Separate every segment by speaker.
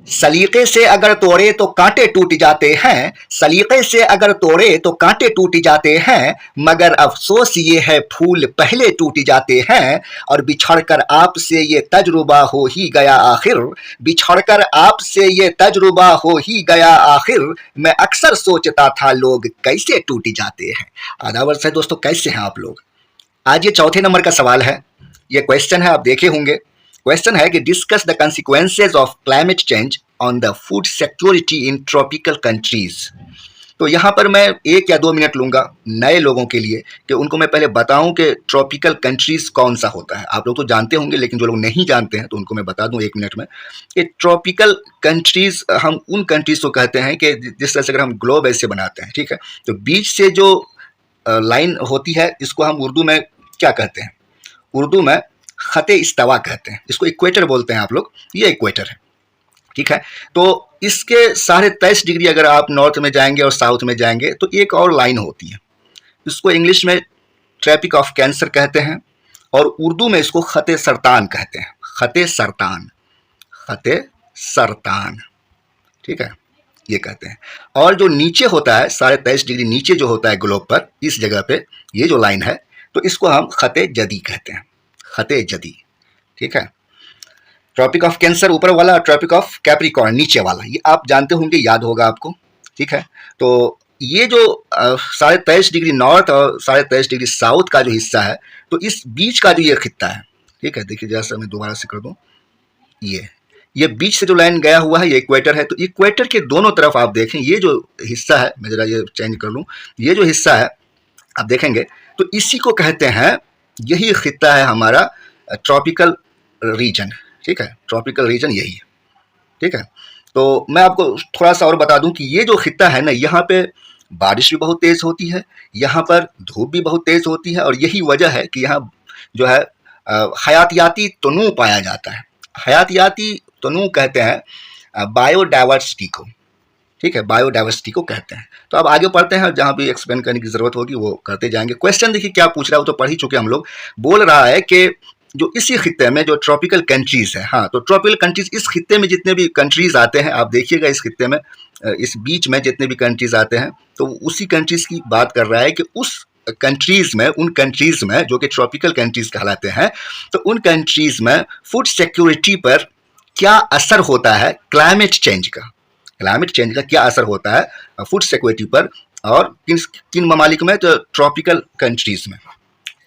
Speaker 1: सलीके से अगर तोड़े तो कांटे टूट जाते हैं, सलीके से अगर तोड़े तो कांटे टूट जाते हैं, मगर अफसोस ये है फूल पहले टूट जाते हैं। और बिछड़कर आपसे ये तजुर्बा हो ही गया आखिर, बिछड़कर आपसे ये तजुर्बा हो ही गया आखिर, मैं अक्सर सोचता था लोग कैसे टूट जाते हैं। आदाब है दोस्तों, कैसे हैं आप लोग। आज ये चौथे नंबर का सवाल है, ये क्वेश्चन है, आप देखे होंगे। क्वेश्चन है कि discuss the consequences of climate change on the food security in tropical countries. तो यहाँ पर मैं 1 या 2 मिनट लूंगा नए लोगों के लिए कि उनको मैं पहले बताऊं कि ट्रॉपिकल कंट्रीज कौन सा होता है। आप लोग तो जानते होंगे, लेकिन जो लोग नहीं जानते हैं तो उनको मैं बता दूं 1 मिनट में कि ट्रॉपिकल कंट्रीज हम उन कंट्रीज को कहते हैं कि जिस तरह से अगर हम ग्लोब ऐसे बनाते हैं, ठीक है, तो बीच से जो लाइन होती है इसको हम उर्दू में क्या कहते हैं, उर्दू में खते इस्तावा कहते हैं, इसको इक्वेटर बोलते हैं आप लोग। ये इक्वेटर है, ठीक है। तो इसके 23.5 डिग्री अगर आप नॉर्थ में जाएंगे और साउथ में जाएंगे तो एक और लाइन होती है, इसको इंग्लिश में ट्रॉपिक ऑफ कैंसर कहते हैं और उर्दू में इसको खते सरतान कहते हैं। खते सरतान, खते सरतान, ठीक है, ये कहते हैं। और जो नीचे होता है 23.5 डिग्री नीचे जो होता है ग्लोब पर, इस जगह पे ये जो लाइन है, तो इसको हम खते जदी कहते हैं, खते जदी, ठीक है। ट्रॉपिक ऑफ कैंसर ऊपर वाला और ट्रॉपिक ऑफ कैप्रिकॉर्न नीचे वाला, ये आप जानते होंगे, याद होगा आपको, ठीक है। तो ये जो 23.5 डिग्री नॉर्थ और 23.5 डिग्री साउथ का जो हिस्सा है, तो इस बीच का जो ये खित्ता है, ठीक है, देखिए जैसा मैं दोबारा से कर दूं, ये बीच से जो लाइन गया हुआ है ये इक्वेटर है। तो इक्वेटर के दोनों तरफ आप देखें, ये जो हिस्सा है, मैं जरा ये चेंज कर लूं, ये जो हिस्सा है आप देखेंगे तो इसी को कहते हैं, यही खित्ता है हमारा ट्रॉपिकल रीजन, ठीक है, ट्रॉपिकल रीजन यही है, ठीक है। तो मैं आपको थोड़ा सा और बता दूं कि ये जो खित्ता है ना, यहाँ पे बारिश भी बहुत तेज होती है, यहाँ पर धूप भी बहुत तेज होती है, और यही वजह है कि यहाँ जो है हयातियाती तनू पाया जाता है। हयातियाती तनू कहते हैं बायोडाइवर्सिटी को, ठीक है, बायोडाइवर्सिटी को कहते हैं। तो अब आगे पढ़ते हैं, जहाँ भी एक्सप्लेन करने की जरूरत होगी वो करते जाएंगे। क्वेश्चन देखिए क्या पूछ रहा है, वो तो पढ़ ही चुके हम लोग। बोल रहा है कि जो इसी खित्ते में जो ट्रॉपिकल कंट्रीज है, हाँ, तो ट्रॉपिकल कंट्रीज, इस खित्ते में जितने भी कंट्रीज आते हैं, आप देखिएगा इस खित्ते में, इस बीच में जितने भी कंट्रीज आते हैं, तो उसी कंट्रीज की बात कर रहा है कि उस कंट्रीज में, उन कंट्रीज में जो कि ट्रॉपिकल कंट्रीज कहलाते हैं, तो उन कंट्रीज में फूड सिक्योरिटी पर क्या असर होता है क्लाइमेट चेंज का, क्लाइमेट चेंज का क्या असर होता है फूड सिक्योरिटी पर, और किन किन ममालिक में, तो ट्रॉपिकल कंट्रीज में।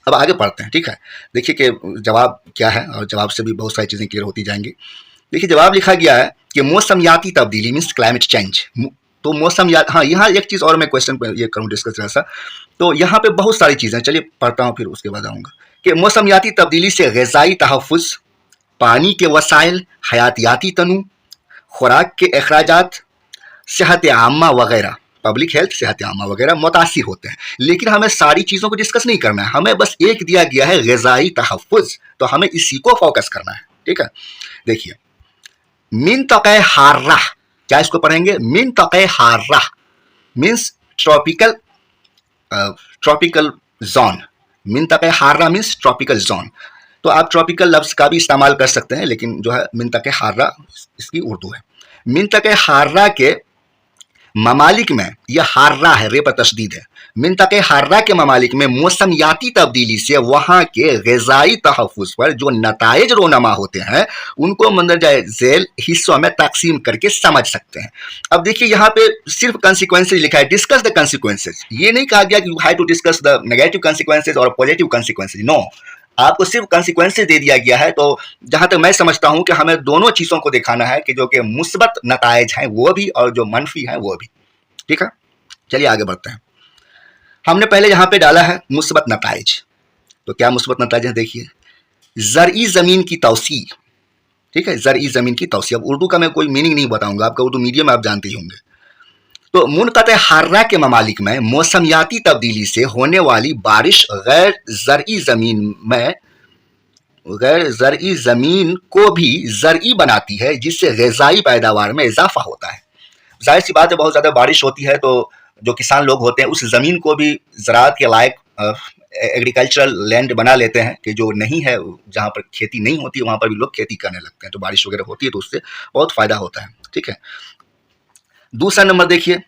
Speaker 1: अब आगे पढ़ते हैं, ठीक है। देखिए कि जवाब क्या है, और जवाब से भी बहुत सारी चीज़ें क्लियर होती जाएंगी। देखिए जवाब लिखा गया है कि मौसमियाती तब्दीली मीन्स क्लाइमेट चेंज। तो मौसमियात, हाँ, यहाँ एक चीज़ और मैं क्वेश्चन पर ये करूँ डिस्कस जरा सा। तो यहाँ पे बहुत सारी चीज़ें, चलिए पढ़ता हूँ फिर उसके बाद आऊँगा कि मौसमियाती तब्दीली से ग़िज़ाई तहफ़्फ़ुज़, पानी के वसाइल, हयातियाती तनू, खुराक के अखराजात, सेहत आमा वगैरह, पब्लिक हेल्थ, सेहत आमा वगैरह मुतासिर होते हैं। लेकिन हमें सारी चीज़ों को डिस्कस नहीं करना है, हमें बस एक दिया गया है ग़िज़ाई तहफ़्फ़ुज़, तो हमें इसी को फोकस करना है, ठीक है। देखिए मिनतक़े हार्रा, क्या इसको पढ़ेंगे, मिनतक़े हार्रा मीन्स ट्रॉपिकल, ट्रॉपिकल जोन, मिनतक़े हार्रा मीन्स ट्रॉपिकल जोन। तो आप ट्रॉपिकल लफ्ज़ का भी इस्तेमाल कर सकते हैं, लेकिन जो है मिनतक़े हार्रा इसकी उर्दू है। मिनतक़े हार्रा के ममालिक में, यह हार्रा है, रे पर तशदीद है, मिनतक़े हार्रा के ममालिक में मौसमियाती तब्दीली से वहाँ के ग़िज़ाई तहफ़्फ़ुज़ पर जो नताइज रोनमा होते हैं, उनको मंदरजा झेल हिस्सों में तकसीम करके समझ सकते हैं। अब देखिए यहाँ पे सिर्फ कंसिक्वेंसेज लिखा है, डिस्कस द कंसिक्वेंसेज। ये नहीं कहा गया कि you have to discuss the negative consequences और पॉजिटिव कंसिक्वेंसेज, नो, आपको सिर्फ कंसिक्वेंसेज दे दिया गया है। तो जहां तक मैं समझता हूं कि हमें दोनों चीज़ों को दिखाना है, कि जो कि मुस्बत नताइज हैं वो भी और जो मनफी हैं वो भी, ठीक है। चलिए आगे बढ़ते हैं। हमने पहले यहाँ पे डाला है मुस्बत नताइज, तो क्या मुस्बत नताइज है, देखिए ज़रई ज़मीन की तौसी, ठीक है, ज़रई ज़मीन की तौसी। अब उर्दू का मैं कोई मीनिंग नहीं बताऊंगा, आपका उर्दू मीडियम आप जानते ही होंगे। तो मुनक़ते हार्रा के ममालिक में मौसमियाती तब्दीली से होने वाली बारिश गैर ज़रई ज़मीन को भी ज़रई बनाती है, जिससे ग़िज़ाई पैदावार में इजाफा होता है। जाहिर सी बात है, बहुत ज़्यादा बारिश होती है तो जो किसान लोग होते हैं उस ज़मीन को भी ज़राअत के लायक एग्रीकल्चरल लैंड बना लेते हैं, कि जो नहीं है, जहाँ पर खेती नहीं होती वहाँ पर भी लोग खेती करने लगते हैं। तो बारिश वगैरह होती है तो उससे बहुत फ़ायदा होता है। ठीक है। दूसरा नंबर देखिए,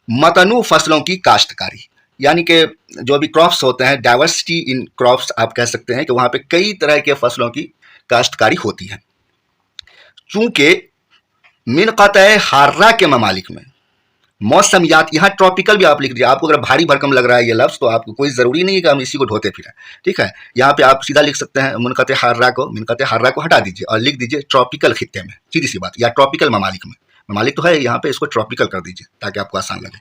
Speaker 1: मतनू फसलों की काश्तकारी, यानी कि जो भी क्रॉप्स होते हैं, डाइवर्सिटी इन क्रॉप्स आप कह सकते हैं कि वहाँ पे कई तरह के फसलों की काश्तकारी होती है। चूंकि मिन क़तए हार्रा के ममालिक में मौसमियात, यहाँ ट्रॉपिकल भी आप लिख दीजिए, आपको अगर भारी भरकम लग रहा है ये लफ्ज़ तो आपको कोई ज़रूरी नहीं है कि हम इसी को ढोते फिरें, ठीक है। यहाँ पे आप सीधा लिख सकते हैं मुनक़ते हार्रा को हटा दीजिए और लिख दीजिए ट्रॉपिकल खित्ते में, सीधी सी बात, या ट्रॉपिकल ममालिक में। ममालिक तो है यहाँ पे, इसको ट्रॉपिकल कर दीजिए ताकि आपको आसान लगे।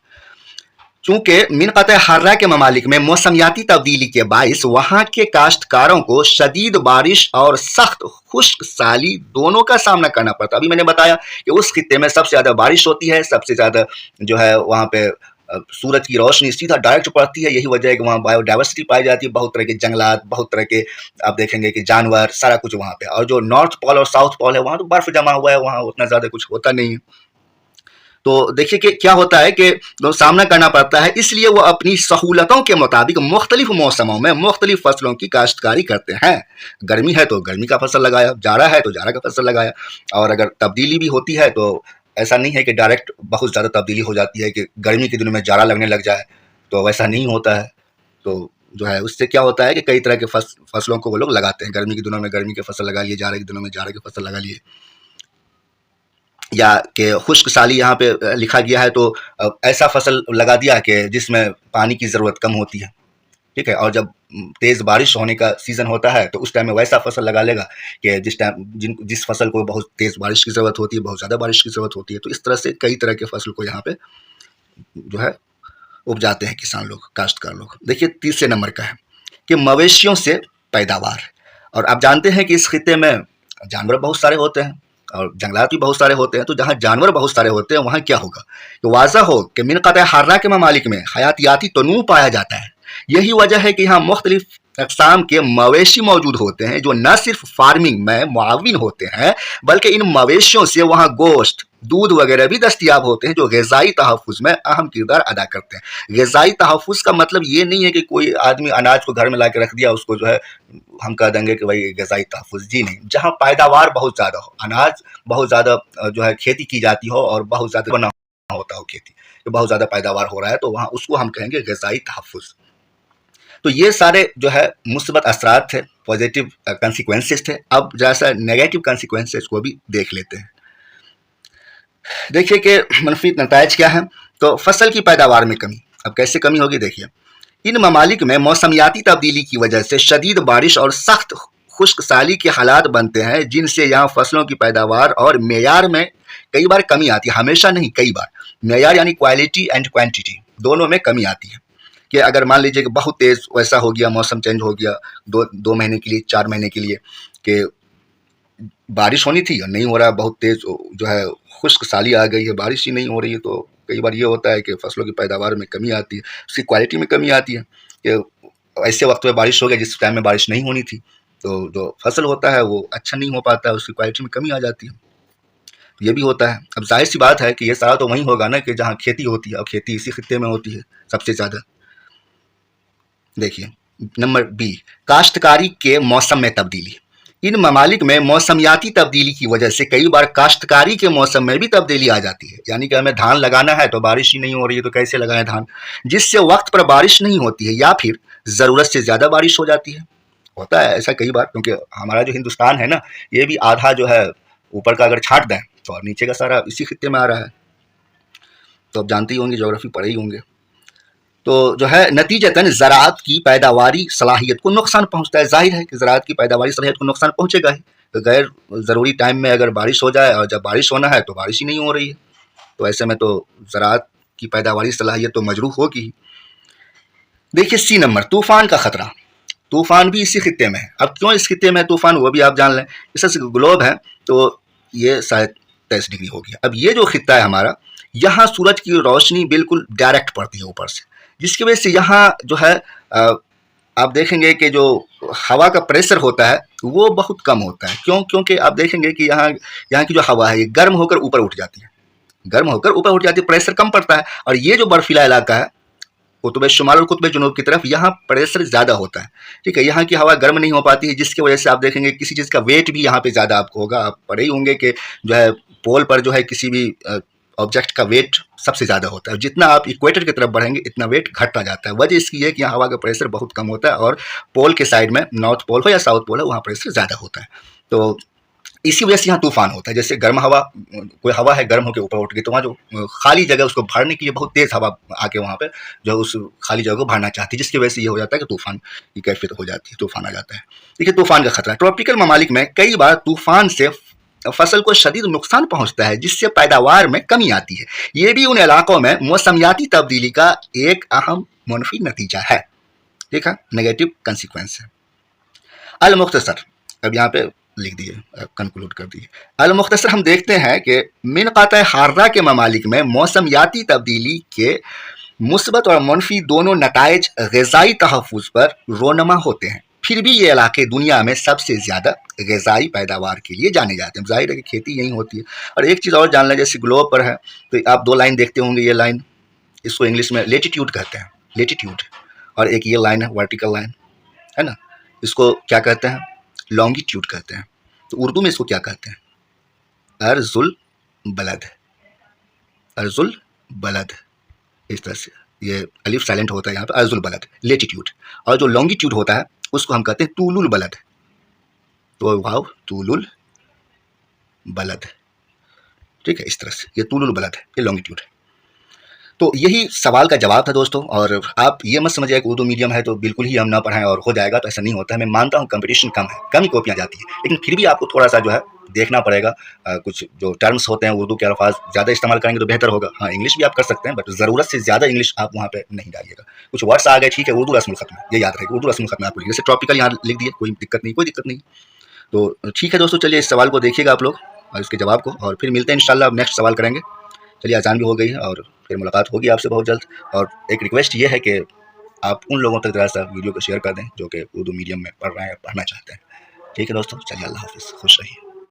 Speaker 1: चूंकि मिन क़तए हार्रा के ममालिक में मौसमियाती तब्दीली के बाइस वहाँ के काश्तकारों को शदीद बारिश और सख्त खुश्क साली दोनों का सामना करना पड़ता है। अभी मैंने बताया कि उस खित्ते में सबसे ज़्यादा बारिश होती है, सबसे ज़्यादा जो है वहाँ पे सूरज की रोशनी सीधा डायरेक्ट पड़ती है। यही वजह है कि वहाँ बायोडाइवर्सिटी पाई जाती है, बहुत तरह के जंगलात, बहुत तरह के आप देखेंगे कि जानवर, सारा कुछ वहाँ पे। और जो नॉर्थ पोल और साउथ पोल है वहाँ तो बर्फ़ जमा हुआ है, वहाँ उतना ज़्यादा कुछ होता नहीं है। तो देखिए कि क्या होता है कि जो सामना करना पड़ता है, इसलिए वो अपनी सहूलतों के मुताबिक मुख्तलिफ मौसमों में मुख्तलिफ फसलों की काश्तकारी करते हैं। गर्मी है तो गर्मी का फसल लगाया, जाड़ा है तो जाड़ा का फसल लगाया। और अगर तब्दीली भी होती है तो ऐसा नहीं है कि डायरेक्ट बहुत ज़्यादा तब्दीली हो जाती है कि गर्मी के दिनों में जाड़ा लगने लग जाए, तो वैसा नहीं होता है। तो जो है उससे क्या होता है कि कई तरह के फसलों को वो लोग लगाते हैं। गर्मी के दिनों में गर्मी के फसल लगा लिए, जाड़े के दिनों में जाड़े के फसल लगा लिए, या कि खुश्क साली यहाँ पे लिखा गया है तो ऐसा फसल लगा दिया कि जिसमें पानी की ज़रूरत कम होती है, ठीक है। और जब तेज़ बारिश होने का सीज़न होता है तो उस टाइम में वैसा फसल लगा लेगा कि जिस फसल को बहुत तेज़ बारिश की ज़रूरत होती है, बहुत ज़्यादा बारिश की ज़रूरत होती है। तो इस तरह से कई तरह के फसल को यहाँ पे जो है उपजाते हैं किसान लोग, काश्तकार लोग। देखिए तीसरे नंबर का है कि मवेशियों से पैदावार। और आप जानते हैं कि इस खित्ते में जानवर बहुत सारे होते हैं और जंगलात भी बहुत सारे होते हैं। तो जहाँ जानवर बहुत सारे होते हैं वहाँ क्या होगा कि वाज़ा हो कि मिन क़तए हार्रा के ममालिक में हयातियाती तनूव पाया जाता है। यही वजह है कि यहाँ मुख्तलिफ अक़साम के मवेशी मौजूद होते हैं जो न सिर्फ फार्मिंग में मुआविन होते हैं बल्कि इन मवेशियों से वहाँ गोश्त, दूध वगैरह भी दस्तियाब होते हैं जो ग़िज़ाई तहफ़्फ़ुज़ में अहम किरदार अदा करते हैं। ग़िज़ाई तहफ़्फ़ुज़ का मतलब ये नहीं है कि कोई आदमी अनाज को घर में ला के रख दिया, उसको जो है हम कह देंगे कि भाई ग़िज़ाई तहफ़्फ़ुज़, जी नहीं। जहाँ पैदावार बहुत ज़्यादा हो, अनाज बहुत ज़्यादा जो है खेती की जाती हो और बहुत ज़्यादा बना होता हो खेती, तो बहुत ज़्यादा पैदावार हो रहा है तो वहाँ उसको हम कहेंगे ग़िज़ाई तहफ़्फ़ुज़। तो ये सारे जो है मुस्बत असरात थे, पॉजिटिव कंसिक्वेंसेस थे। अब जैसा नेगेटिव कंसिक्वेंसेस को भी देख लेते हैं। देखिए कि मनफी नतायज क्या है। तो फसल की पैदावार में कमी, अब कैसे कमी होगी देखिए। इन ममालिक में मौसमियाती तब्दीली की वजह से शदीद बारिश और सख्त खुश्क साली के हालात बनते हैं जिनसे यहाँ फसलों की पैदावार और मेयार में कई बार कमी आती है, हमेशा नहीं कई बार। मेयार यानी क्वालिटी एंड क्वांटिटी दोनों में कमी आती है कि अगर मान लीजिए कि बहुत तेज़ वैसा हो गया, मौसम चेंज हो गया दो महीने के लिए, 4 महीने के लिए कि बारिश होनी थी और नहीं हो रहा है, बहुत तेज़ जो है खुश्क साली आ गई है, बारिश ही नहीं हो रही है। तो कई बार ये होता है कि फसलों की पैदावार में कमी आती है, उसकी क्वालिटी में कमी आती है कि ऐसे वक्त में बारिश हो गया जिस टाइम में बारिश नहीं होनी थी, तो जो फसल होता है वो अच्छा नहीं हो पाता है, उसकी क्वालिटी में कमी आ जाती है। ये भी होता है। अब जाहिर सी बात है कि ये सारा तो वहीं होगा ना कि जहाँ खेती होती है, और खेती इसी खित्ते में होती है सबसे ज़्यादा। देखिए नंबर बी, काश्तकारी के मौसम में तब्दीली। इन ममालिक में मौसमियाती तब्दीली की वजह से कई बार काश्तकारी के मौसम में भी तब्दीली आ जाती है। यानी कि हमें धान लगाना है तो बारिश ही नहीं हो रही है तो कैसे लगाएं धान, जिससे वक्त पर बारिश नहीं होती है या फिर ज़रूरत से ज़्यादा बारिश हो जाती है। होता है ऐसा कई बार, क्योंकि हमारा जो हिंदुस्तान है ना, ये भी आधा जो है ऊपर का अगर छाँट दें तो नीचे का सारा इसी खित्ते में आ रहा है। तो आप जानते ही होंगे, ज्योग्राफी पढ़े ही होंगे। तो जो है नतीजतन ज़राअत की पैदावारी सलाहियत को नुकसान पहुंचता है। जाहिर है कि ज़राअत की पैदावारी सलाहियत को नुकसान पहुंचेगा ही। तो गैर ज़रूरी टाइम में अगर बारिश हो जाए और जब बारिश होना है तो बारिश ही नहीं हो रही है, तो ऐसे में तो ज़राअत की पैदावारी सलाहियत तो मजरूह होगी ही। देखिए सी नंबर, तूफ़ान का ख़तरा। तूफ़ान भी इसी खित्ते में है। अब क्यों इस खित्ते में तूफ़ान, वो भी आप जान लें। जैसे ग्लोब है तो ये शायद 23 डिग्री हो गया। अब ये जो खित्ता है हमारा, यहाँ सूरज की रोशनी बिल्कुल डायरेक्ट पड़ती है ऊपर से, जिसकी वजह से यहाँ जो है आप देखेंगे कि जो हवा का प्रेशर होता है वो बहुत कम होता है। क्यों? क्योंकि आप देखेंगे कि यहाँ की जो हवा है ये गर्म होकर ऊपर उठ जाती है, गर्म होकर ऊपर उठ जाती है, प्रेशर कम पड़ता है। और ये जो बर्फीला इलाका है कुतुब शुमाल और कुतुब जुनूब की तरफ यहाँ प्रेशर ज़्यादा होता है। ठीक है, यहाँ की हवा गर्म नहीं हो पाती है, जिसकी वजह से आप देखेंगे किसी चीज़ का वेट भी यहाँ पे ज़्यादा आपको होगा। आप पढ़े ही होंगे कि जो है पोल पर जो है किसी भी ऑब्जेक्ट का वेट सबसे ज़्यादा होता है। जितना आप इक्वेटर की तरफ बढ़ेंगे इतना वेट घटता जाता है। वजह इसकी है कि यहाँ हवा का प्रेशर बहुत कम होता है और पोल के साइड में, नॉर्थ पोल हो या साउथ पोल हो, वहाँ प्रेशर ज़्यादा होता है। तो इसी वजह से यहाँ तूफान होता है। जैसे गर्म हवा, कोई हवा है गर्म होकर ऊपर उठ गई, तो वहाँ जो खाली जगह उसको भरने के लिए बहुत तेज़ हवा आके वहाँ पे जो उस खाली जगह को भरना चाहती है, जिसकी वजह से ये हो जाता है कि तूफान की कैफियत हो जाती है, तूफान आ जाता है। देखिए, तूफान का खतरा ट्रॉपिकल ममालिक में कई बार तूफान से फसल को शदीद नुकसान पहुंचता है, जिससे पैदावार में कमी आती है। ये भी उन इलाकों में मौसमियाती तब्दीली का एक अहम मुनफी नतीजा है। ठीक है, नेगेटिव कंसिक्वेंस है। अल मुख्तसर, अब यहाँ पे लिख दिए, कंक्लूड कर दिए। अल मुख्तसर हम देखते हैं कि मिन क़ाता हार्रा के ममालिक में मौसमियाती तब्दीली के मुस्बत और मनफी दोनों नताइज ग़िज़ाई तहफ़्फ़ुज़ पर रोनमा होते हैं। फिर भी ये इलाके दुनिया में सबसे ज़्यादा ग़िज़ाई पैदावार के लिए जाने जाते हैं। ज़ाहिर है कि खेती यहीं होती है। और एक चीज़ और जान लें, जैसे ग्लोब पर है तो आप दो लाइन देखते होंगे। ये लाइन, इसको इंग्लिश में लेटीट्यूड कहते हैं, लेटीट्यूड, और एक ये लाइन है वर्टिकल लाइन, है ना, इसको क्या कहते हैं, लॉन्गिट्यूड कहते हैं। तो उर्दू में इसको क्या कहते हैं, अर्जुल बलद, अर्जुल बलद। इस तरह से ये अलिफ साइलेंट होता है यहाँ पे, अर्जुल बलद लेटीट्यूड। और जो लॉन्गिट्यूड होता है उसको हम कहते हैं तूलुल बलद। तो वाव, तूलुल बलद। ठीक है, इस तरह से ये तूलुल बलद है, ये लॉन्गिट्यूड है। तो यही सवाल का जवाब था दोस्तों। और आप ये मत समझिए कि उर्दू मीडियम है तो बिल्कुल ही हम ना पढ़ाएं और हो जाएगा, तो ऐसा नहीं होता है। मैं मानता हूँ कंपटीशन कम है, कम ही कॉपियाँ जाती हैं, लेकिन फिर भी आपको थोड़ा सा जो है देखना पड़ेगा। कुछ जो टर्म्स होते हैं उर्दू के अल्फाज ज़्यादा इस्तेमाल करेंगे तो बेहतर होगा। हाँ, इंग्लिश भी आप कर सकते हैं, बट ज़रूरत से ज़्यादा इंग्लिश आप वहाँ पे नहीं डालिएगा। कुछ वर्ड्स आ गए, ठीक है, उर्दू रस्मुल खत्म है, ये याद रखेगा, उर्दू रस्मुल खत्म है। आप जैसे ट्रॉपिकल यहाँ लिख दिए, कोई दिक्कत नहीं, कोई दिक्कत नहीं। तो ठीक है दोस्तों, चलिए इस सवाल को देखिएगा आप लोग और इसके जवाब को, और फिर मिलते हैं इंशाल्लाह, नेक्स्ट सवाल करेंगे। चलिए, आसान भी हो गई है और फिर मुलाकात होगी आपसे बहुत जल्द। और एक रिक्वेस्ट ये है कि आप उन लोगों तक ज़रा सा वीडियो को शेयर कर दें जो कि उर्दू मीडियम में पढ़ रहे हैं या पढ़ना चाहते हैं। ठीक है दोस्तों, चलिए, अल्लाह हाफ़िज़, खुश रहिए।